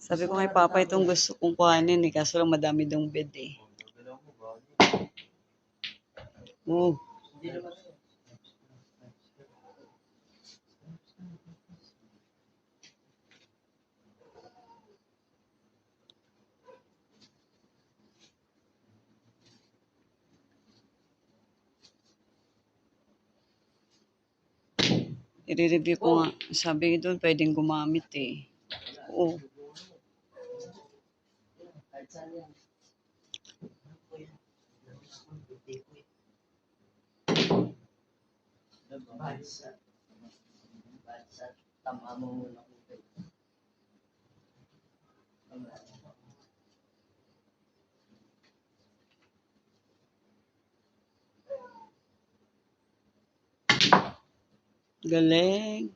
Sabi ko kay Papa, itong gusto kong kuhanin eh, kaso lang madami dong bed eh. Oh. I-review ko nga. Sabi doon, pwedeng gumamit eh. Oo. Galing.